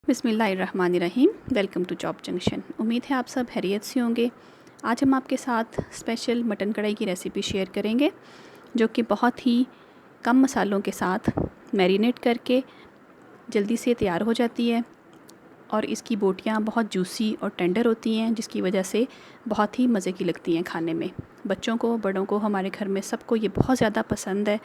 बिस्मिल्लाहिर्रहमानिर्रहीम। Welcome to job junction. उम्मीद है आप सब खैरियत से होंगे। आज हम आपके साथ स्पेशल मटन कढ़ाई की रेसिपी शेयर करेंगे जो कि बहुत ही कम मसालों के साथ मैरिनेट करके जल्दी से तैयार हो जाती है और इसकी बोटियाँ बहुत जूसी और टेंडर होती हैं, जिसकी वजह से बहुत ही मज़े की लगती हैं खाने में। बच्चों को, बड़ों को, हमारे घर में सबको ये बहुत ज़्यादा पसंद है।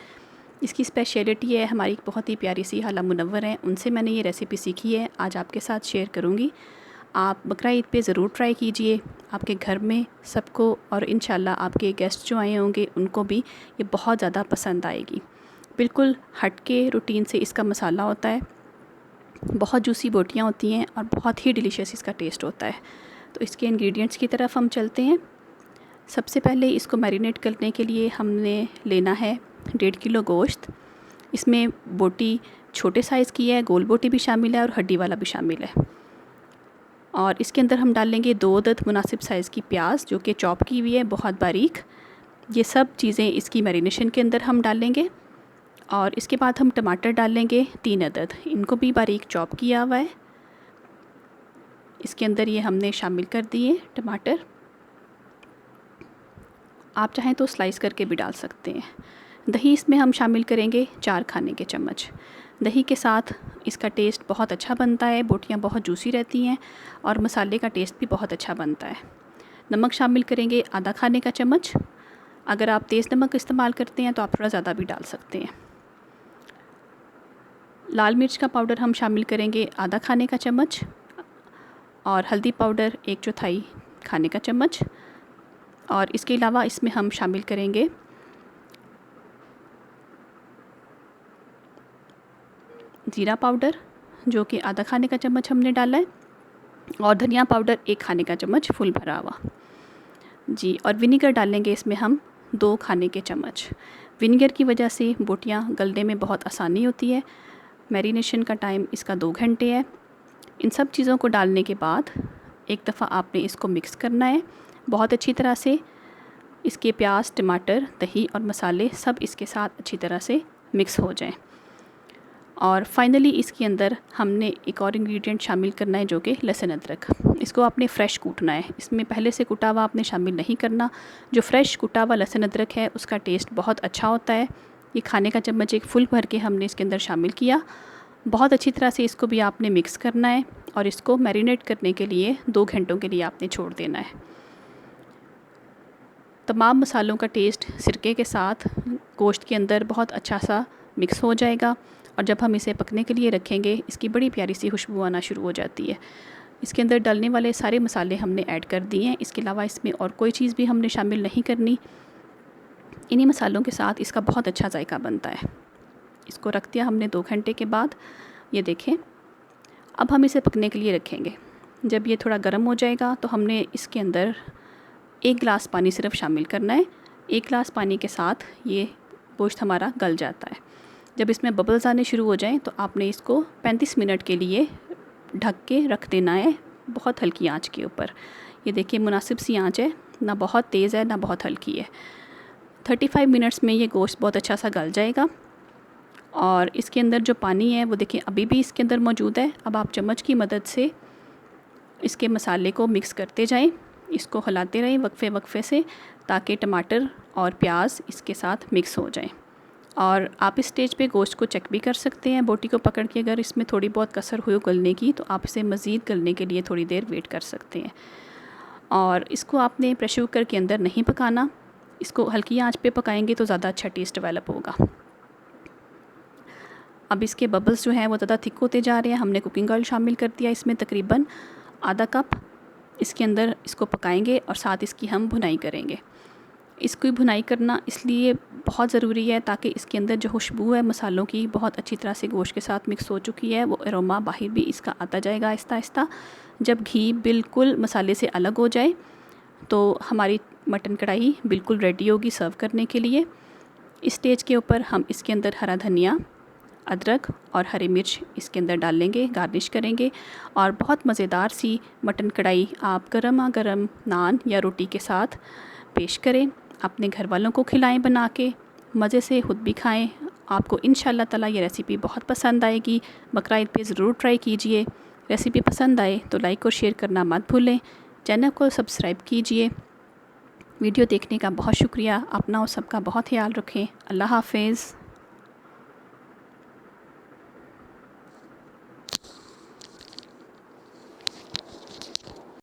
इसकी स्पेशलिटी है, हमारी बहुत ही प्यारी सी हाला मुनव्वर हैं, उनसे मैंने ये रेसिपी सीखी है, आज आपके साथ शेयर करूँगी। आप बकरा ईद पे ज़रूर ट्राई कीजिए, आपके घर में सबको और इंशाल्लाह आपके गेस्ट जो आए होंगे उनको भी ये बहुत ज़्यादा पसंद आएगी। बिल्कुल हट के रूटीन से इसका मसाला होता है, बहुत जूसी बोटियाँ होती हैं और बहुत ही डिलीशियस इसका टेस्ट होता है। तो इसके इंग्रेडिएंट्स की तरफ हम चलते हैं। सबसे पहले इसको मैरिनेट करने के लिए हमने लेना है 1.5 किलो गोश्त। इसमें बोटी छोटे साइज़ की है, गोल बोटी भी शामिल है और हड्डी वाला भी शामिल है। और इसके अंदर हम डालेंगे 2 अदद मुनासिब साइज़ की प्याज जो कि चॉप की हुई है बहुत बारीक। ये सब चीज़ें इसकी मैरिनेशन के अंदर हम डालेंगे। और इसके बाद हम टमाटर डालेंगे 3 अदद, इनको भी बारीक चॉप किया हुआ है। इसके अंदर ये हमने शामिल कर दिए टमाटर। आप चाहें तो स्लाइस करके भी डाल सकते हैं। दही इसमें हम शामिल करेंगे 4 खाने के चम्मच। दही के साथ इसका टेस्ट बहुत अच्छा बनता है, बोटियाँ बहुत जूसी रहती हैं और मसाले का टेस्ट भी बहुत अच्छा बनता है। नमक शामिल करेंगे आधा खाने का चम्मच। अगर आप तेज़ नमक इस्तेमाल करते हैं तो आप थोड़ा ज़्यादा भी डाल सकते हैं। लाल मिर्च का पाउडर हम शामिल करेंगे आधा खाने का चम्मच और हल्दी पाउडर 1/4 खाने का चम्मच। और इसके अलावा इसमें हम शामिल करेंगे ज़ीरा पाउडर जो कि आधा खाने का चम्मच हमने डाला है और धनिया पाउडर 1 खाने का चम्मच फुल भरा हुआ जी। और विनेगर डालेंगे इसमें हम 2 खाने के चम्मच। विनेगर की वजह से बोटियाँ गलने में बहुत आसानी होती है। मैरिनेशन का टाइम इसका 2 घंटे है। इन सब चीज़ों को डालने के बाद एक दफ़ा आपने इसको मिक्स करना है बहुत अच्छी तरह से। इसके प्याज, टमाटर, दही और मसाले सब इसके साथ अच्छी तरह से मिक्स हो जाएं। और फाइनली इसके अंदर हमने एक और इंग्रेडिएंट शामिल करना है जो कि लहसुन अदरक। इसको आपने फ़्रेश कूटना है, इसमें पहले से कुटा हुआ आपने शामिल नहीं करना। जो फ़्रेश कुटा हुआ लहसुन अदरक है उसका टेस्ट बहुत अच्छा होता है। ये खाने का चम्मच एक फुल भर के हमने इसके अंदर शामिल किया। बहुत अच्छी तरह से इसको भी आपने मिक्स करना है और इसको मैरिनेट करने के लिए 2 घंटों के लिए आपने छोड़ देना है। तमाम मसालों का टेस्ट सिरके के साथ गोश्त के अंदर बहुत अच्छा सा मिक्स हो जाएगा और जब हम इसे पकने के लिए रखेंगे इसकी बड़ी प्यारी सी खुशबू आना शुरू हो जाती है। इसके अंदर डलने वाले सारे मसाले हमने ऐड कर दिए हैं। इसके अलावा इसमें और कोई चीज़ भी हमने शामिल नहीं करनी। इन्हीं मसालों के साथ इसका बहुत अच्छा जायका बनता है। इसको रख दिया हमने 2 घंटे के बाद। ये देखें, अब हम इसे पकने के लिए रखेंगे। जब ये थोड़ा गर्म हो जाएगा तो हमने इसके अंदर 1 गिलास पानी सिर्फ शामिल करना है। 1 गिलास पानी के साथ ये गोश्त हमारा गल जाता है। जब इसमें बबल्स आने शुरू हो जाएं तो आपने इसको 35 मिनट के लिए ढक के रख देना है बहुत हल्की आंच के ऊपर। ये देखिए मुनासिब सी आंच है, ना बहुत तेज़ है ना बहुत हल्की है। 35 मिनट्स में ये गोश्त बहुत अच्छा सा गल जाएगा। और इसके अंदर जो पानी है वो देखिए अभी भी इसके अंदर मौजूद है। अब आप चम्मच की मदद से इसके मसाले को मिक्स करते जाएं, इसको हिलाते रहें वक्फे वक्फे से ताकि टमाटर और प्याज इसके साथ मिक्स हो जाएं। और आप इस स्टेज पे गोश्त को चेक भी कर सकते हैं बोटी को पकड़ के। अगर इसमें थोड़ी बहुत कसर हुई गलने की तो आप इसे मज़ीद गलने के लिए थोड़ी देर वेट कर सकते हैं। और इसको आपने प्रेशर कुकर के अंदर नहीं पकाना, इसको हल्की आंच पे पकाएंगे तो ज़्यादा अच्छा टेस्ट डेवलप होगा। अब इसके बबल्स जो हैं वो ज़्यादा थिक होते जा रहे हैं। हमने कुकिंग ऑयल शामिल कर दिया इसमें तकरीबन आधा कप। इसके अंदर इसको पकाएंगे और साथ इसकी हम भुनाई करेंगे। इसकी भुनाई करना इसलिए बहुत ज़रूरी है ताकि इसके अंदर जो खुशबू है मसालों की बहुत अच्छी तरह से गोश्त के साथ मिक्स हो चुकी है, वो अरोमा बाहर भी इसका आता जाएगा आहिस्ता आहिस्ता। जब घी बिल्कुल मसाले से अलग हो जाए तो हमारी मटन कढ़ाई बिल्कुल रेडी होगी सर्व करने के लिए। इस स्टेज के ऊपर हम इसके अंदर हरा धनिया, अदरक और हरी मिर्च इसके अंदर डालेंगे, गार्निश करेंगे। और बहुत मज़ेदार सी मटन कढ़ाई आप गरमा गरम नान या रोटी के साथ पेश करें। अपने घर वालों को खिलाएं बना के, मज़े से ख़ुद भी खाएं। आपको इंशाल्लाह ताला ये रेसिपी बहुत पसंद आएगी। बकरा ईद पे ज़रूर ट्राई कीजिए। रेसिपी पसंद आए तो लाइक और शेयर करना मत भूलें। चैनल को सब्सक्राइब कीजिए। वीडियो देखने का बहुत शुक्रिया। अपना और सबका बहुत ख्याल रखें। अल्लाह हाफ़िज़।